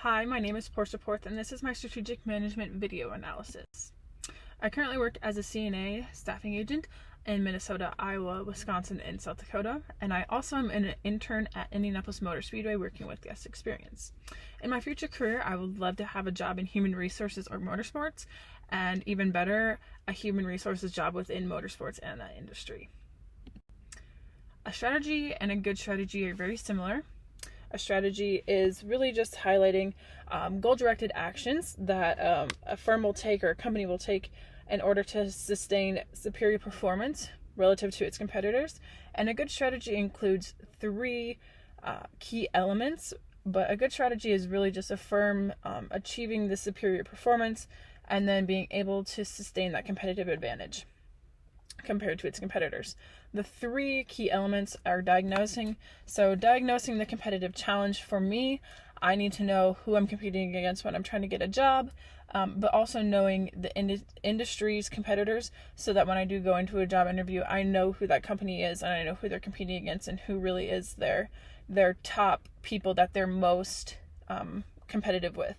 Hi, my name is Portia Porth, and this is my strategic management video analysis. I currently work as a CNA staffing agent in Minnesota, Iowa, Wisconsin, and South Dakota, and I also am an intern at Indianapolis Motor Speedway working with guest experience. In my future career, I would love to have a job in human resources or motorsports, and even better, a human resources job within motorsports and that industry. A strategy and a good strategy are very similar. A strategy is really just highlighting goal-directed actions that a firm will take or a company will take in order to sustain superior performance relative to its competitors. And a good strategy includes three key elements, but a good strategy is really just a firm achieving the superior performance and then being able to sustain that competitive advantage compared to its competitors. The three key elements are diagnosing. So diagnosing the competitive challenge for me, I need to know who I'm competing against when I'm trying to get a job, but also knowing the industry's competitors so that when I do go into a job interview, I know who that company is and I know who they're competing against and who really is their top people that they're most competitive with.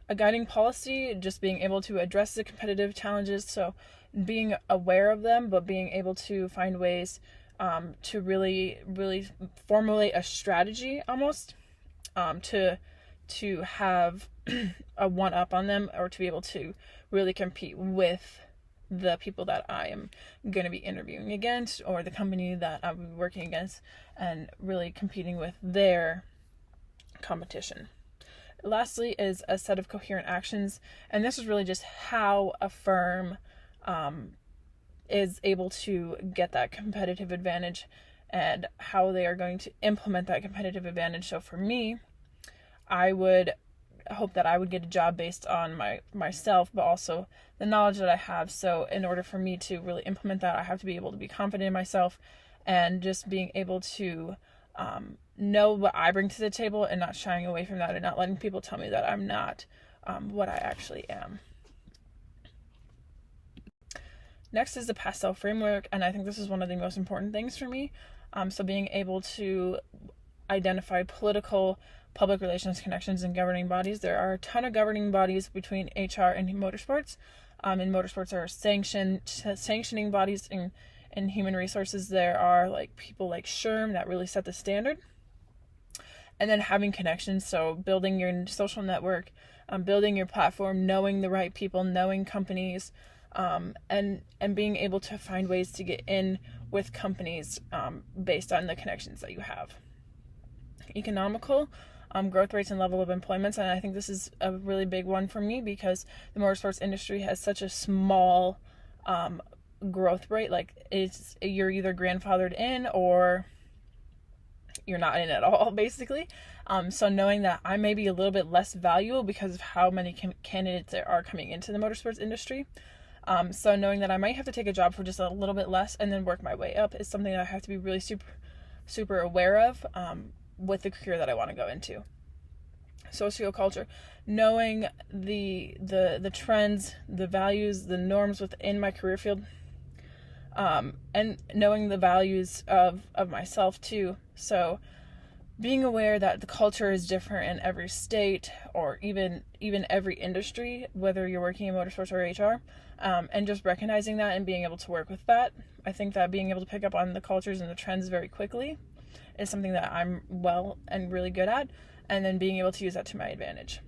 A guiding policy, just being able to address the competitive challenges, so being aware of them, but being able to find ways to really formulate a strategy almost to have a one-up on them, or to be able to really compete with the people that I am going to be interviewing against or the company that I'm working against, and really competing with their competition. Lastly is a set of coherent actions, and this is really just how a firm is able to get that competitive advantage and how they are going to implement that competitive advantage. So for me, I would hope that I would get a job based on myself, but also the knowledge that I have. So in order for me to really implement that, I have to be able to be confident in myself and just being able to know what I bring to the table and not shying away from that and not letting people tell me that I'm not what I actually am. Next is the Pastel Framework, and I think this is one of the most important things for me. So being able to identify political, public relations connections in governing bodies. There are a ton of governing bodies between HR and motorsports. In motorsports, there are sanctioning bodies. In human resources, there are people like SHRM that really set the standard. And then having connections, so building your social network, building your platform, knowing the right people, knowing companies, and being able to find ways to get in with companies based on the connections that you have. Economical, growth rates and level of employment, and I think this is a really big one for me because the motorsports industry has such a small growth rate. You're either grandfathered in or you're not in at all, basically. So knowing that I may be a little bit less valuable because of how many candidates there are coming into the motorsports industry. So knowing that I might have to take a job for just a little bit less and then work my way up is something that I have to be really super aware of with the career that I want to go into. Socioculture, knowing the trends, the values, the norms within my career field, and knowing the values of myself too. So being aware that the culture is different in every state or even every industry, whether you're working in motorsports or HR, and just recognizing that and being able to work with that. I think that being able to pick up on the cultures and the trends very quickly is something that I'm well and really good at, and then being able to use that to my advantage.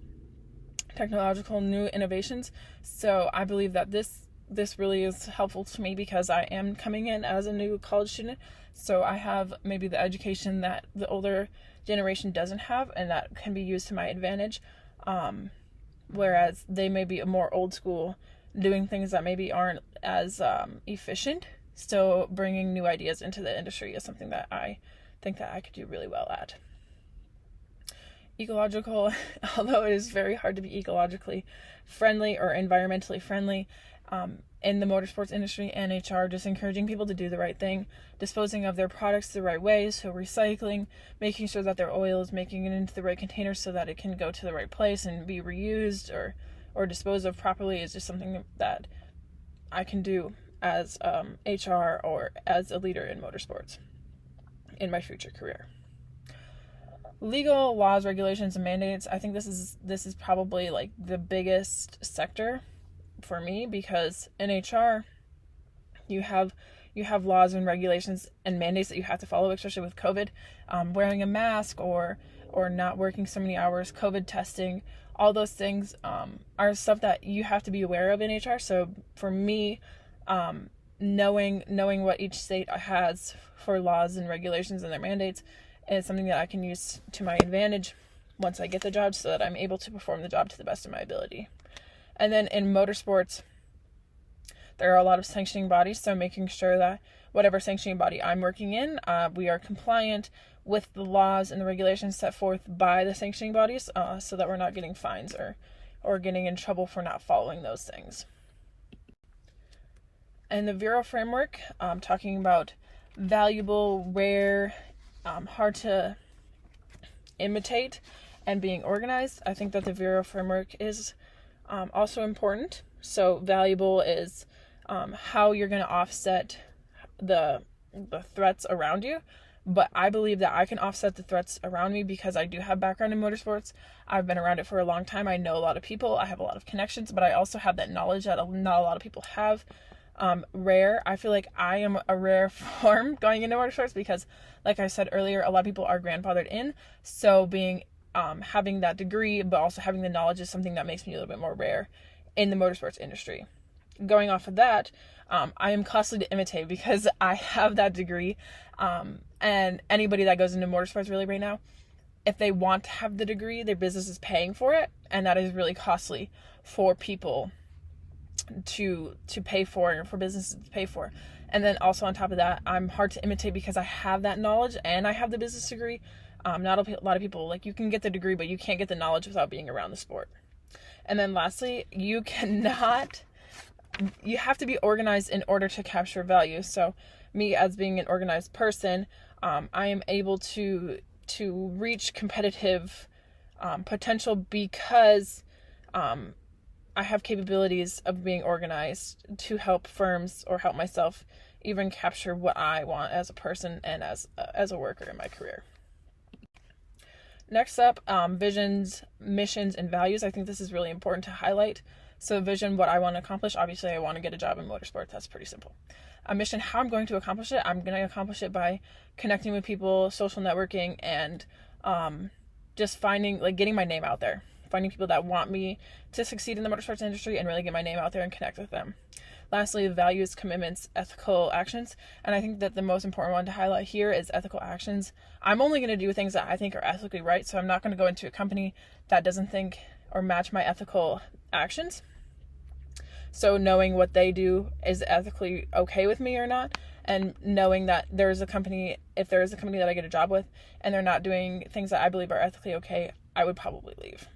Technological new innovations. So I believe that this really is helpful to me because I am coming in as a new college student. So I have maybe the education that the older generation doesn't have, and that can be used to my advantage. Whereas they may be more old school, doing things that maybe aren't as efficient. So bringing new ideas into the industry is something that I think that I could do really well at. Ecological, although it is very hard to be ecologically friendly or environmentally friendly in the motorsports industry and HR, just encouraging people to do the right thing, disposing of their products the right way, so recycling, making sure that their oil is making it into the right container so that it can go to the right place and be reused or disposed of properly is just something that I can do as HR or as a leader in motorsports in my future career. legal laws, regulations, and mandates. I think this is probably like the biggest sector for me, because in HR you have laws and regulations and mandates that you have to follow, especially with COVID, wearing a mask or not working so many hours, COVID testing, all those things are stuff that you have to be aware of in HR. So for me, knowing what each state has for laws and regulations and their mandates is something that I can use to my advantage once I get the job, so that I'm able to perform the job to the best of my ability. And then in motorsports, there are a lot of sanctioning bodies, so making sure that whatever sanctioning body I'm working in, we are compliant with the laws and the regulations set forth by the sanctioning bodies, so that we're not getting fines or getting in trouble for not following those things. And the Vero framework, talking about valuable, rare, hard to imitate, and being organized. I think that the Vero framework is also important. So valuable is how you're going to offset the threats around you. But I believe that I can offset the threats around me because I do have background in motorsports. I've been around it for a long time. I know a lot of people. I have a lot of connections, but I also have that knowledge that not a lot of people have. Rare. I feel like I am a rare form going into motorsports because, like I said earlier, a lot of people are grandfathered in. So being having that degree, but also having the knowledge, is something that makes me a little bit more rare in the motorsports industry. Going off of that, I am costly to imitate because I have that degree. And anybody that goes into motorsports really right now, if they want to have the degree, their business is paying for it, and that is really costly for people to pay for, and for businesses to pay for. And then also on top of that, I'm hard to imitate because I have that knowledge and I have the business degree. Not a lot of people, like, you can get the degree, but you can't get the knowledge without being around the sport. And then lastly, you have to be organized in order to capture value. So me, as being an organized person, I am able to reach competitive potential because I have capabilities of being organized to help firms or help myself even capture what I want as a person and as a worker in my career. Next up, visions, missions, and values. I think this is really important to highlight. So vision, what I want to accomplish. Obviously, I want to get a job in motorsports. That's pretty simple. A mission, how I'm going to accomplish it. I'm going to accomplish it by connecting with people, social networking, and just getting my name out there. Finding people that want me to succeed in the motorsports industry and really get my name out there and connect with them. Lastly, values, commitments, ethical actions. And I think that the most important one to highlight here is ethical actions. I'm only going to do things that I think are ethically right. So I'm not going to go into a company that doesn't think or match my ethical actions. So knowing what they do is ethically okay with me or not, and knowing that if there is a company that I get a job with and they're not doing things that I believe are ethically okay, I would probably leave.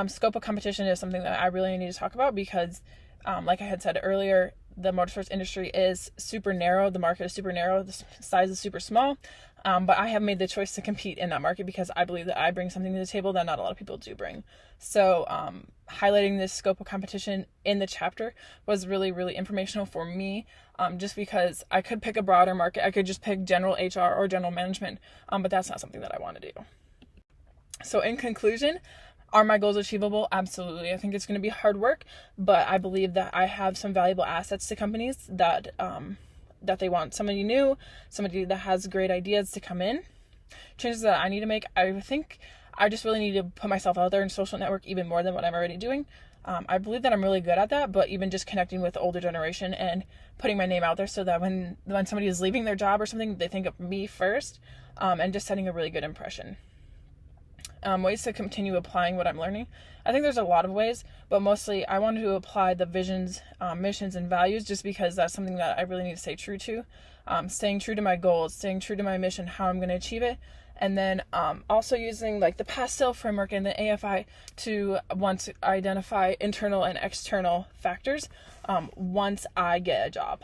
Scope of competition is something that I really need to talk about because, like I had said earlier, the motorsports industry is super narrow. The market is super narrow. The size is super small. But I have made the choice to compete in that market because I believe that I bring something to the table that not a lot of people do bring. So highlighting this scope of competition in the chapter was really, really informational for me, just because I could pick a broader market. I could just pick general HR or general management, but that's not something that I want to do. So in conclusion, are my goals achievable? Absolutely. I think it's going to be hard work, but I believe that I have some valuable assets to companies that they want somebody new, somebody that has great ideas to come in. Changes that I need to make, I think I just really need to put myself out there in social network even more than what I'm already doing. I believe that I'm really good at that, but even just connecting with the older generation and putting my name out there so that when somebody is leaving their job or something, they think of me first, and just setting a really good impression. Ways to continue applying what I'm learning. I think there's a lot of ways, but mostly I wanted to apply the visions, missions, and values just because that's something that I really need to stay true to. Staying true to my goals, staying true to my mission, how I'm going to achieve it. And then also using like the Pastel Framework and the AFI to identify internal and external factors once I get a job.